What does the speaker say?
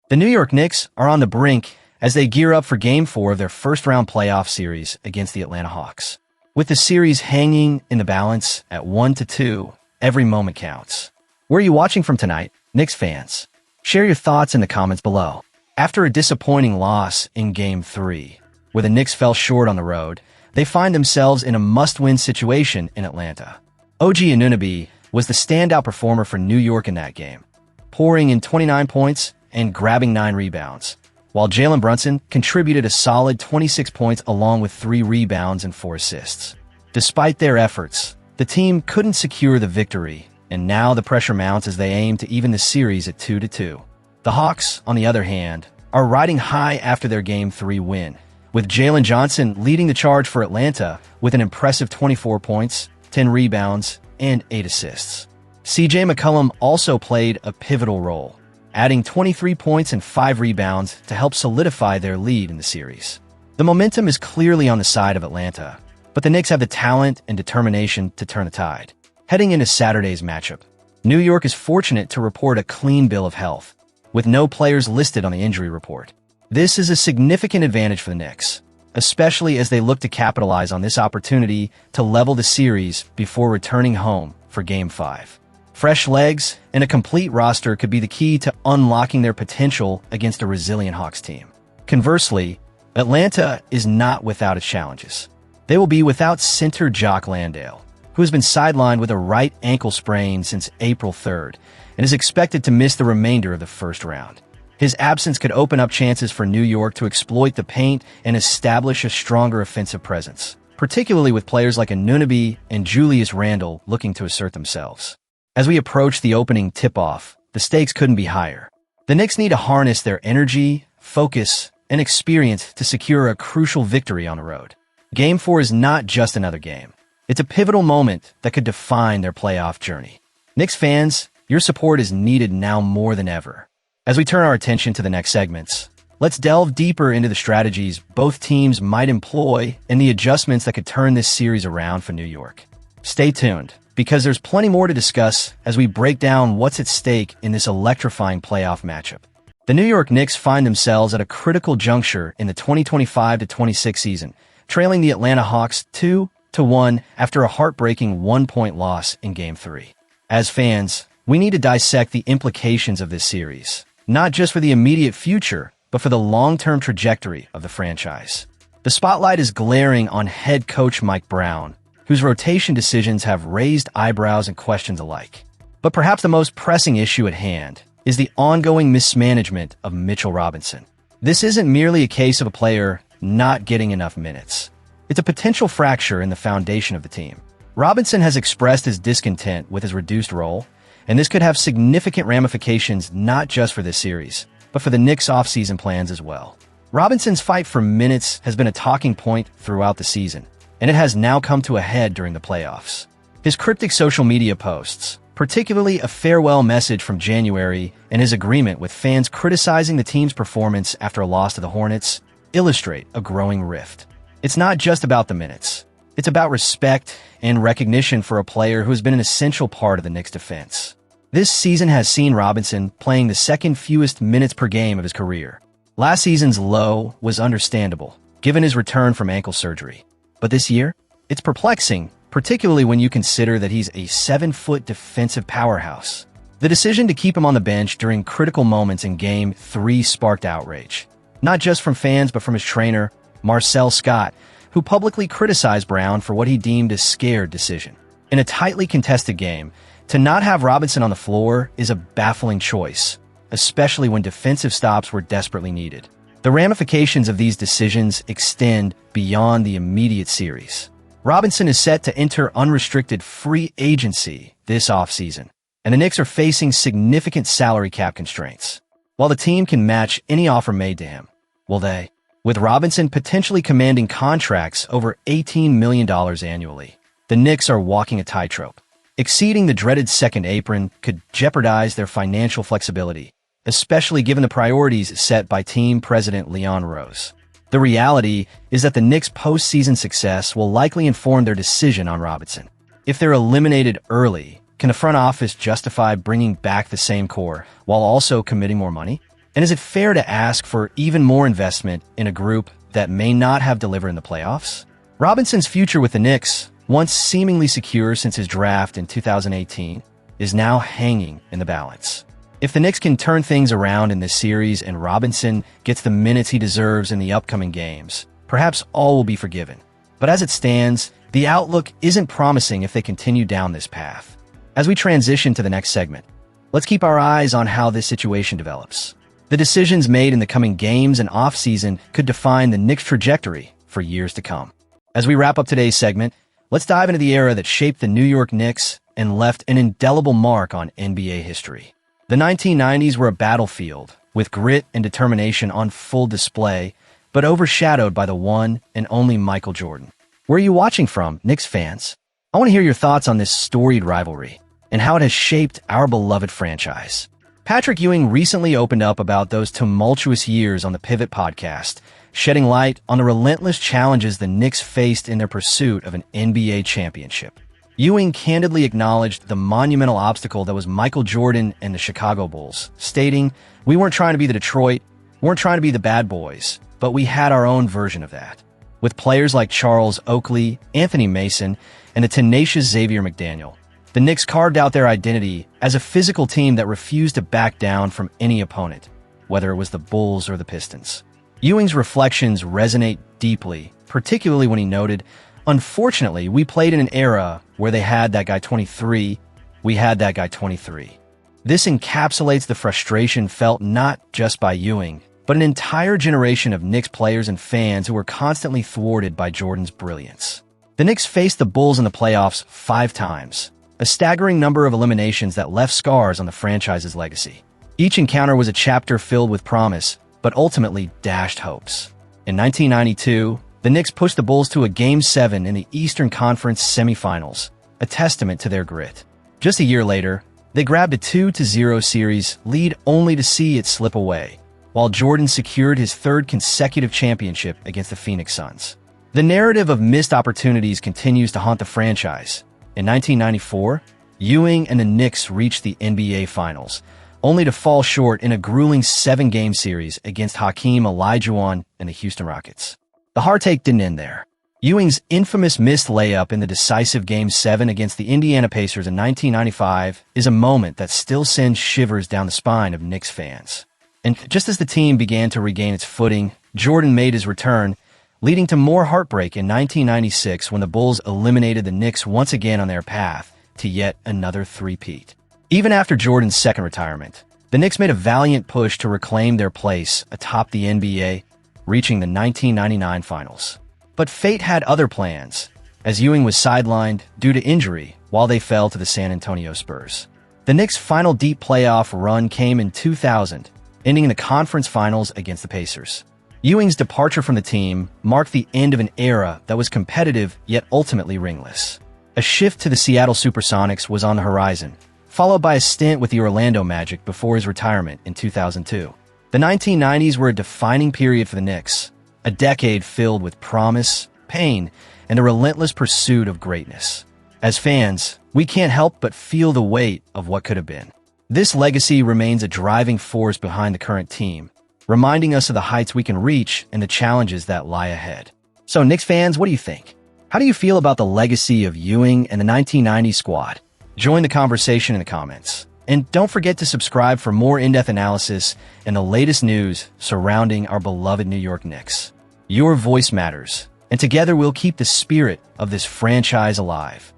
The New York Knicks are on the brink as they gear up for Game 4 of their first-round playoff series against the Atlanta Hawks. With the series hanging in the balance at 1-2, every moment counts. Where are you watching from tonight, Knicks fans? Share your thoughts in the comments below. After a disappointing loss in Game 3, where the Knicks fell short on the road, they find themselves in a must-win situation in Atlanta. OG Anunoby was the standout performer for New York in that game, pouring in 29 points and grabbing 9 rebounds, while Jalen Brunson contributed a solid 26 points along with 3 rebounds and 4 assists. Despite their efforts, the team couldn't secure the victory, and now the pressure mounts as they aim to even the series at 2-2. The Hawks, on the other hand, are riding high after their Game 3 win, with Jalen Johnson leading the charge for Atlanta with an impressive 24 points, 10 rebounds, and 8 assists. CJ McCollum also played a pivotal role, adding 23 points and 5 rebounds to help solidify their lead in the series. The momentum is clearly on the side of Atlanta, but the Knicks have the talent and determination to turn the tide. Heading into Saturday's matchup, New York is fortunate to report a clean bill of health, with no players listed on the injury report. This is a significant advantage for the Knicks, especially as they look to capitalize on this opportunity to level the series before returning home for Game 5. Fresh legs and a complete roster could be the key to unlocking their potential against a resilient Hawks team. Conversely, Atlanta is not without its challenges. They will be without center Jock Landale, who has been sidelined with a right ankle sprain since April 3rd and is expected to miss the remainder of the first round. His absence could open up chances for New York to exploit the paint and establish a stronger offensive presence, particularly with players like Anunoby and Julius Randle looking to assert themselves. As we approach the opening tip-off, the stakes couldn't be higher. The Knicks need to harness their energy, focus, and experience to secure a crucial victory on the road. Game 4 is not just another game. It's a pivotal moment that could define their playoff journey. Knicks fans, your support is needed now more than ever. As we turn our attention to the next segments, let's delve deeper into the strategies both teams might employ and the adjustments that could turn this series around for New York. Stay tuned, because there's plenty more to discuss as we break down what's at stake in this electrifying playoff matchup. The New York Knicks find themselves at a critical juncture in the 2025-26 season, trailing the Atlanta Hawks 2-1 after a heartbreaking 1-point loss in Game 3. As fans, we need to dissect the implications of this series, not just for the immediate future, but for the long-term trajectory of the franchise. The spotlight is glaring on head coach Mike Brown, whose rotation decisions have raised eyebrows and questions alike. But perhaps the most pressing issue at hand is the ongoing mismanagement of Mitchell Robinson. This isn't merely a case of a player not getting enough minutes. It's a potential fracture in the foundation of the team. Robinson has expressed his discontent with his reduced role, and this could have significant ramifications not just for this series, but for the Knicks' offseason plans as well. Robinson's fight for minutes has been a talking point throughout the season, and it has now come to a head during the playoffs. His cryptic social media posts, particularly a farewell message from January and his agreement with fans criticizing the team's performance after a loss to the Hornets, illustrate a growing rift. It's not just about the minutes. It's about respect and recognition for a player who has been an essential part of the Knicks' defense. This season has seen Robinson playing the second fewest minutes per game of his career. Last season's low was understandable, given his return from ankle surgery. But this year, it's perplexing, particularly when you consider that he's a 7-foot defensive powerhouse. The decision to keep him on the bench during critical moments in Game 3 sparked outrage, not just from fans but from his trainer, Marcel Scott, who publicly criticized Brown for what he deemed a scared decision. In a tightly contested game, to not have Robinson on the floor is a baffling choice, especially when defensive stops were desperately needed. The ramifications of these decisions extend beyond the immediate series. Robinson is set to enter unrestricted free agency this offseason, and the Knicks are facing significant salary cap constraints. While the team can match any offer made to him, will they? With Robinson potentially commanding contracts over $18 million annually, the Knicks are walking a tightrope. Exceeding the dreaded second apron could jeopardize their financial flexibility, especially given the priorities set by team president Leon Rose. The reality is that the Knicks' postseason success will likely inform their decision on Robinson. If they're eliminated early, can the front office justify bringing back the same core while also committing more money? And is it fair to ask for even more investment in a group that may not have delivered in the playoffs? Robinson's future with the Knicks, once seemingly secure since his draft in 2018, is now hanging in the balance. If the Knicks can turn things around in this series and Robinson gets the minutes he deserves in the upcoming games, perhaps all will be forgiven. But as it stands, the outlook isn't promising if they continue down this path. As we transition to the next segment, let's keep our eyes on how this situation develops. The decisions made in the coming games and offseason could define the Knicks' trajectory for years to come. As we wrap up today's segment, let's dive into the era that shaped the New York Knicks and left an indelible mark on NBA history. The 1990s were a battlefield, with grit and determination on full display, but overshadowed by the one and only Michael Jordan. Where are you watching from, Knicks fans? I want to hear your thoughts on this storied rivalry and how it has shaped our beloved franchise. Patrick Ewing recently opened up about those tumultuous years on the Pivot podcast, shedding light on the relentless challenges the Knicks faced in their pursuit of an NBA championship. Ewing candidly acknowledged the monumental obstacle that was Michael Jordan and the Chicago Bulls, stating, "We weren't trying to be the Detroit, weren't trying to be the bad boys, but we had our own version of that." With players like Charles Oakley, Anthony Mason, and the tenacious Xavier McDaniel, the Knicks carved out their identity as a physical team that refused to back down from any opponent, whether it was the Bulls or the Pistons. Ewing's reflections resonate deeply, particularly when he noted, "Unfortunately, we played in an era where they had that guy 23, we had that guy 23. This encapsulates the frustration felt not just by Ewing, but an entire generation of Knicks players and fans who were constantly thwarted by Jordan's brilliance. The Knicks faced the Bulls in the playoffs 5 times, a staggering number of eliminations that left scars on the franchise's legacy. Each encounter was a chapter filled with promise, but ultimately dashed hopes. In 1992, the Knicks pushed the Bulls to a Game 7 in the Eastern Conference semifinals, a testament to their grit. Just a year later, they grabbed a 2-0 series lead only to see it slip away, while Jordan secured his 3rd consecutive championship against the Phoenix Suns. The narrative of missed opportunities continues to haunt the franchise. In 1994, Ewing and the Knicks reached the NBA Finals, only to fall short in a grueling 7-game series against Hakeem Olajuwon and the Houston Rockets. The heartache didn't end there. Ewing's infamous missed layup in the decisive Game 7 against the Indiana Pacers in 1995 is a moment that still sends shivers down the spine of Knicks fans. And just as the team began to regain its footing, Jordan made his return, leading to more heartbreak in 1996 when the Bulls eliminated the Knicks once again on their path to yet another three-peat. Even after Jordan's second retirement, the Knicks made a valiant push to reclaim their place atop the NBA, reaching the 1999 Finals. But fate had other plans, as Ewing was sidelined due to injury while they fell to the San Antonio Spurs. The Knicks' final deep playoff run came in 2000, ending in the conference finals against the Pacers. Ewing's departure from the team marked the end of an era that was competitive yet ultimately ringless. A shift to the Seattle Supersonics was on the horizon, followed by a stint with the Orlando Magic before his retirement in 2002. The 1990s were a defining period for the Knicks, a decade filled with promise, pain, and the relentless pursuit of greatness. As fans, we can't help but feel the weight of what could have been. This legacy remains a driving force behind the current team, reminding us of the heights we can reach and the challenges that lie ahead. So, Knicks fans, what do you think? How do you feel about the legacy of Ewing and the 1990s squad? Join the conversation in the comments. And don't forget to subscribe for more in-depth analysis and the latest news surrounding our beloved New York Knicks. Your voice matters, and together we'll keep the spirit of this franchise alive.